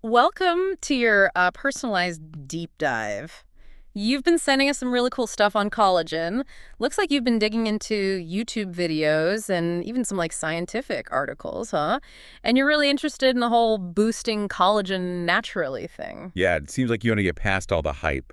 Welcome to your personalized deep dive. You've been sending us some really cool stuff on collagen. Looks like you've been digging into YouTube videos and even some like scientific articles, huh? And you're really interested in the whole boosting collagen naturally thing. Yeah, it seems like you want to get past all the hype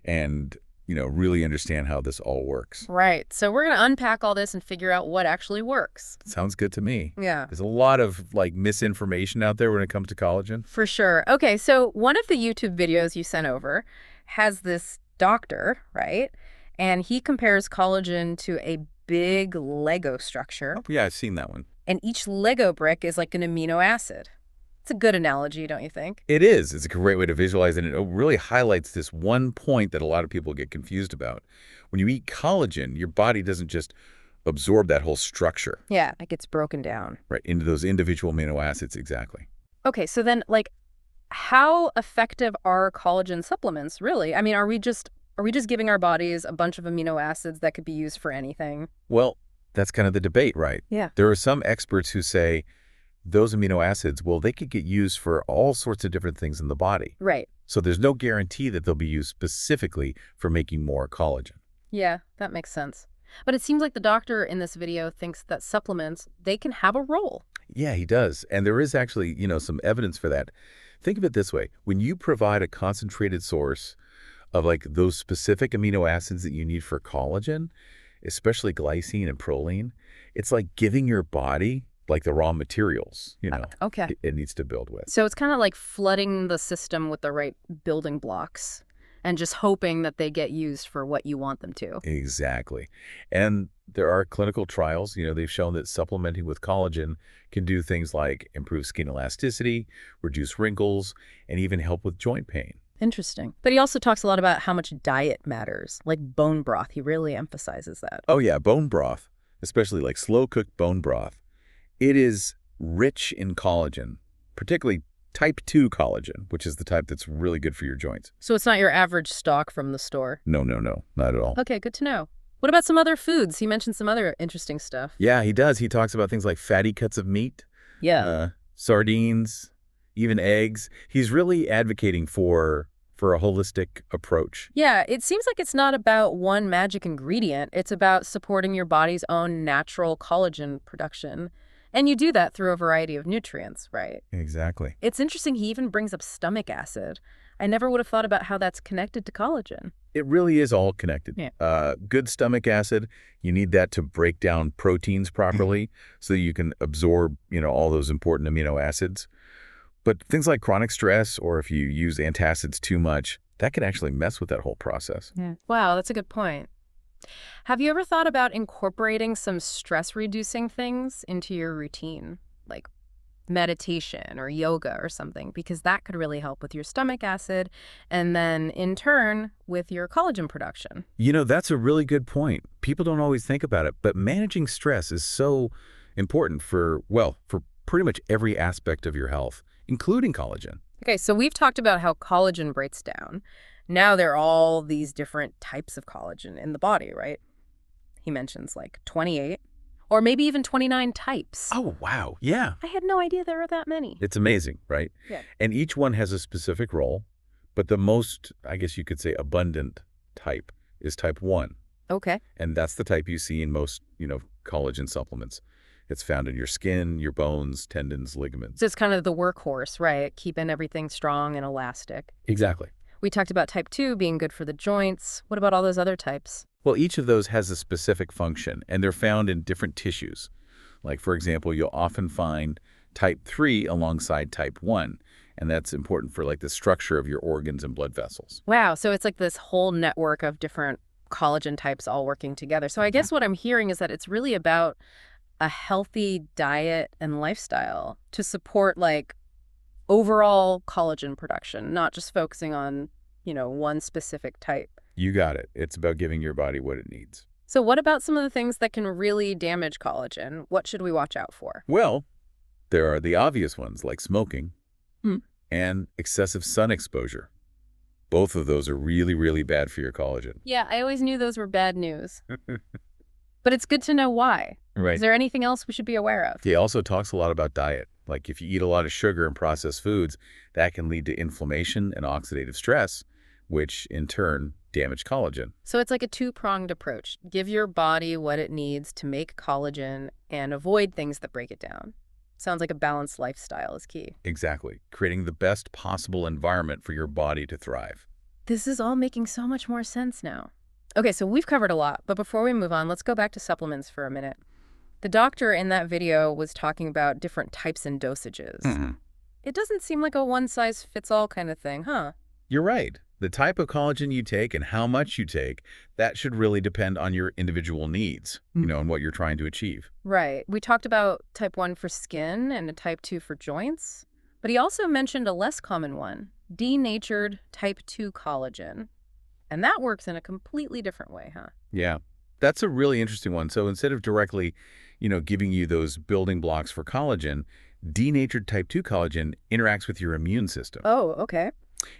and, really understand how this all works. Right. So we're going to unpack all this and figure out what actually works. Sounds good to me. Yeah. There's a lot of misinformation out there when it comes to collagen. For sure. Okay, so one of the YouTube videos you sent over has this doctor, right? And he compares collagen to a big Lego structure, Oh, yeah, I've seen that one. and each Lego brick is like an amino acid. It's a good analogy, don't you think? It is. It's a great way to visualize it. And it really highlights this one point that a lot of people get confused about. When you eat collagen, your body doesn't just absorb that whole structure, Yeah, it gets broken down. right, into those individual amino acids. Exactly. Okay, so then like how effective are collagen supplements really? I mean, are we just giving our bodies a bunch of amino acids that could be used for anything? Well, that's kind of the debate, right? Yeah. There are some experts who say those amino acids, well, they could get used for all sorts of different things in the body. Right. So there's no guarantee that they'll be used specifically for making more collagen. Yeah, that makes sense. But it seems like the doctor in this video thinks that supplements, they can have a role. Yeah, he does. And there is actually, some evidence for that. Think of it this way. When you provide a concentrated source of those specific amino acids that you need for collagen, especially glycine and proline, it's like giving your body the raw materials, Okay. it needs to build with. So it's kind of like flooding the system with the right building blocks and just hoping that they get used for what you want them to. Exactly. And there are clinical trials, they've shown that supplementing with collagen can do things like improve skin elasticity, reduce wrinkles, and even help with joint pain. Interesting. But he also talks a lot about how much diet matters, like bone broth. He really emphasizes that. Oh yeah, bone broth, especially slow-cooked bone broth, it is rich in collagen, particularly type 2 collagen, which is the type that's really good for your joints. So it's not your average stock from the store. No, no, no, not at all. Okay, good to know. What about some other foods? He mentioned some other interesting stuff. Yeah, he does. He talks about things like fatty cuts of meat, Yeah. sardines, even eggs. He's really advocating for a holistic approach. Yeah, it seems like it's not about one magic ingredient. It's about supporting your body's own natural collagen production. And you do that through a variety of nutrients, right? Exactly. It's interesting he even brings up stomach acid. I never would have thought about how that's connected to collagen. It really is all connected. Yeah. Good stomach acid, you need that to break down proteins properly so that you can absorb, all those important amino acids. But things like chronic stress, or if you use antacids too much, that can actually mess with that whole process. Yeah. Wow, that's a good point. Have you ever thought about incorporating some stress-reducing things into your routine, like meditation or yoga or something? Because that could really help with your stomach acid and then, in turn, with your collagen production. That's a really good point. People don't always think about it, but managing stress is so important for pretty much every aspect of your health, including collagen. Okay, so we've talked about how collagen breaks down. Now there are all these different types of collagen in the body, right? He mentions like 28 or maybe even 29 types. Oh, wow. Yeah. I had no idea there were that many. It's amazing, right? Yeah. And each one has a specific role, but the most, I guess you could say, abundant type is type 1. Okay. And that's the type you see in most, collagen supplements. It's found in your skin, your bones, tendons, ligaments. So it's kind of the workhorse, right? Keeping everything strong and elastic. Exactly. We talked about type 2 being good for the joints. What about all those other types? Well, each of those has a specific function, and they're found in different tissues. Like, for example, you'll often find type 3 alongside type 1, and that's important for the structure of your organs and blood vessels. Wow, so it's like this whole network of different collagen types all working together. So I guess what I'm hearing is that it's really about a healthy diet and lifestyle to support overall collagen production, not just focusing on, one specific type. You got it. It's about giving your body what it needs. So what about some of the things that can really damage collagen? What should we watch out for? Well, there are the obvious ones like smoking Hmm. and excessive sun exposure. Both of those are really, really bad for your collagen. Yeah, I always knew those were bad news. But it's good to know why. Right. Is there anything else we should be aware of? He also talks a lot about diet. Like if you eat a lot of sugar and processed foods, that can lead to inflammation and oxidative stress, which in turn damage collagen. So it's like a two-pronged approach. Give your body what it needs to make collagen and avoid things that break it down. Sounds like a balanced lifestyle is key. Exactly. Creating the best possible environment for your body to thrive. This is all making so much more sense now. Okay, so we've covered a lot, but before we move on, let's go back to supplements for a minute. The doctor in that video was talking about different types and dosages. It doesn't seem like a one-size-fits-all kind of thing, huh? You're right. The type of collagen you take and how much you take, that should really depend on your individual needs, and what you're trying to achieve. Right. We talked about type 1 for skin and a type 2 for joints, but he also mentioned a less common one, denatured type 2 collagen. And that works in a completely different way, huh? Yeah, that's a really interesting one. So instead of directly, giving you those building blocks for collagen, denatured type 2 collagen interacts with your immune system. Oh, okay.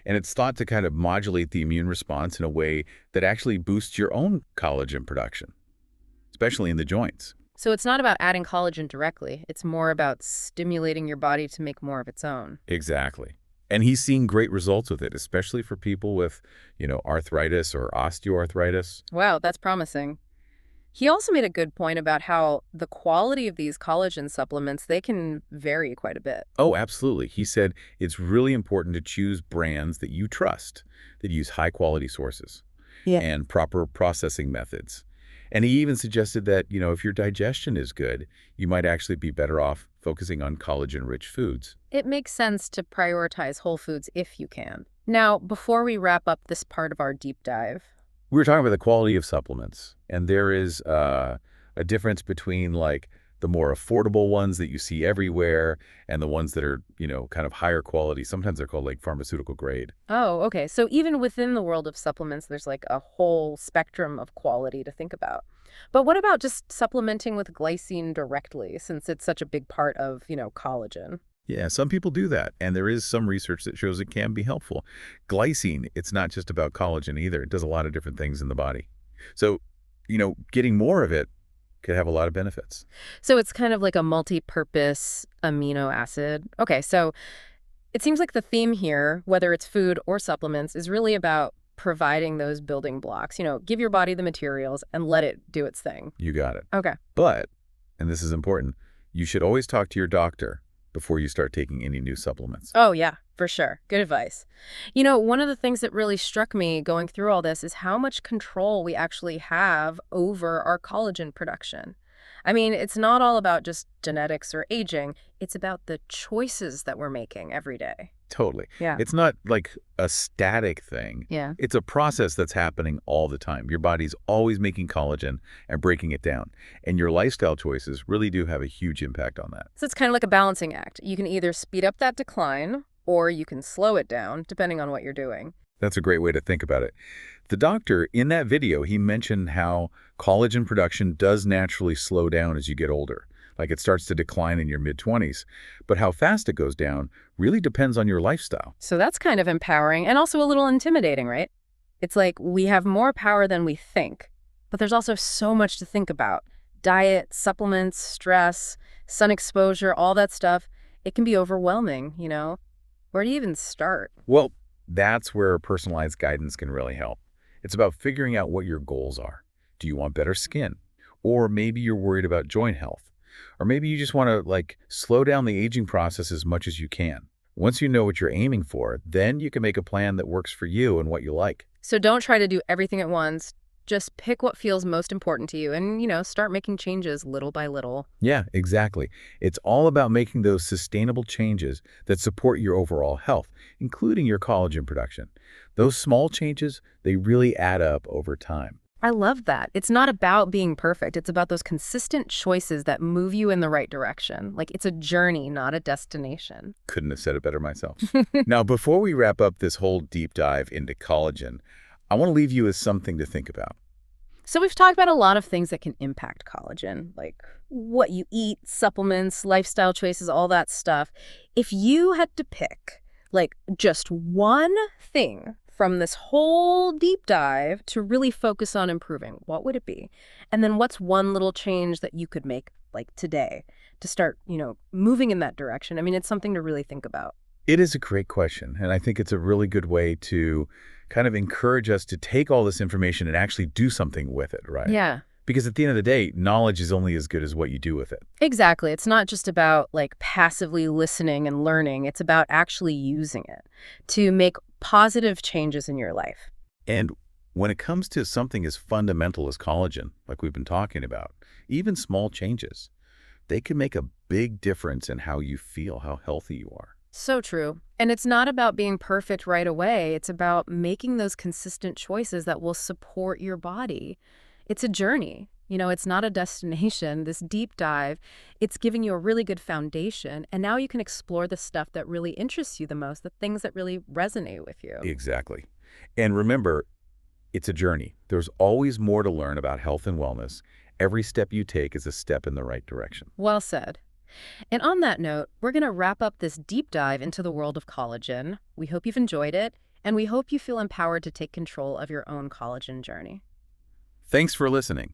And it's thought to kind of modulate the immune response in a way that actually boosts your own collagen production, especially in the joints. So it's not about adding collagen directly. It's more about stimulating your body to make more of its own. Exactly. And he's seeing great results with it, especially for people with, arthritis or osteoarthritis. Wow, that's promising. He also made a good point about how the quality of these collagen supplements, they can vary quite a bit. Oh, absolutely. He said it's really important to choose brands that you trust, that use high-quality sources and proper processing methods. And he even suggested that, if your digestion is good, you might actually be better off focusing on collagen-rich foods. It makes sense to prioritize whole foods if you can. Now, before we wrap up this part of our deep dive, We were talking about the quality of supplements, and there is a difference between like the more affordable ones that you see everywhere and the ones that are, kind of higher quality. Sometimes they're called like pharmaceutical grade. oh, okay. So even within the world of supplements, there's like a whole spectrum of quality to think about. But what about just supplementing with glycine directly, since it's such a big part of, collagen? Yeah, some people do that, and there is some research that shows it can be helpful. Glycine, it's not just about collagen either. It does a lot of different things in the body. So, getting more of it could have a lot of benefits. So it's kind of like a multi-purpose amino acid. Okay, so it seems like the theme here, whether it's food or supplements, is really about providing those building blocks. Give your body the materials and let it do its thing. You got it. Okay. But, and this is important, you should always talk to your doctor before you start taking any new supplements. Oh, yeah, for sure. Good advice. One of the things that really struck me going through all this is how much control we actually have over our collagen production. I mean, it's not all about just genetics or aging. It's about the choices that we're making every day. Totally. Yeah. It's not like a static thing. Yeah. It's a process that's happening all the time. Your body's always making collagen and breaking it down. And your lifestyle choices really do have a huge impact on that. So it's kind of like a balancing act. You can either speed up that decline or you can slow it down, depending on what you're doing. That's a great way to think about it. The doctor, in that video, he mentioned how collagen production does naturally slow down as you get older. Like it starts to decline in your mid-20s. But how fast it goes down really depends on your lifestyle. So that's kind of empowering and also a little intimidating, right? It's like we have more power than we think, but there's also so much to think about. Diet, supplements, stress, sun exposure, all that stuff. It can be overwhelming, Where do you even start? Well, that's where personalized guidance can really help. It's about figuring out what your goals are. Do you want better skin? Or maybe you're worried about joint health. Or maybe you just want to slow down the aging process as much as you can. Once you know what you're aiming for, then you can make a plan that works for you and what you like. So don't try to do everything at once. Just pick what feels most important to you and, start making changes little by little. Yeah, exactly. It's all about making those sustainable changes that support your overall health, including your collagen production. Those small changes, they really add up over time. I love that. It's not about being perfect. It's about those consistent choices that move you in the right direction. Like it's a journey, not a destination. Couldn't have said it better myself. Now, before we wrap up this whole deep dive into collagen, I want to leave you with something to think about. So we've talked about a lot of things that can impact collagen, like what you eat, supplements, lifestyle choices, all that stuff. If you had to pick just one thing from this whole deep dive to really focus on improving, what would it be? And then what's one little change that you could make like today, to start, moving in that direction? I mean, it's something to really think about. It is a great question, and I think it's a really good way to kind of encourage us to take all this information and actually do something with it, right? Yeah. Because at the end of the day, knowledge is only as good as what you do with it. Exactly. It's not just about like passively listening and learning. It's about actually using it to make positive changes in your life. And when it comes to something as fundamental as collagen, like we've been talking about, even small changes, they can make a big difference in how you feel, how healthy you are. So true. And it's not about being perfect right away. It's about making those consistent choices that will support your body. It's a journey. It's not a destination, this deep dive. It's giving you a really good foundation. And now you can explore the stuff that really interests you the most, the things that really resonate with you. Exactly. And remember, it's a journey. There's always more to learn about health and wellness. Every step you take is a step in the right direction. Well said. And on that note, we're going to wrap up this deep dive into the world of collagen. We hope you've enjoyed it, and we hope you feel empowered to take control of your own collagen journey. Thanks for listening.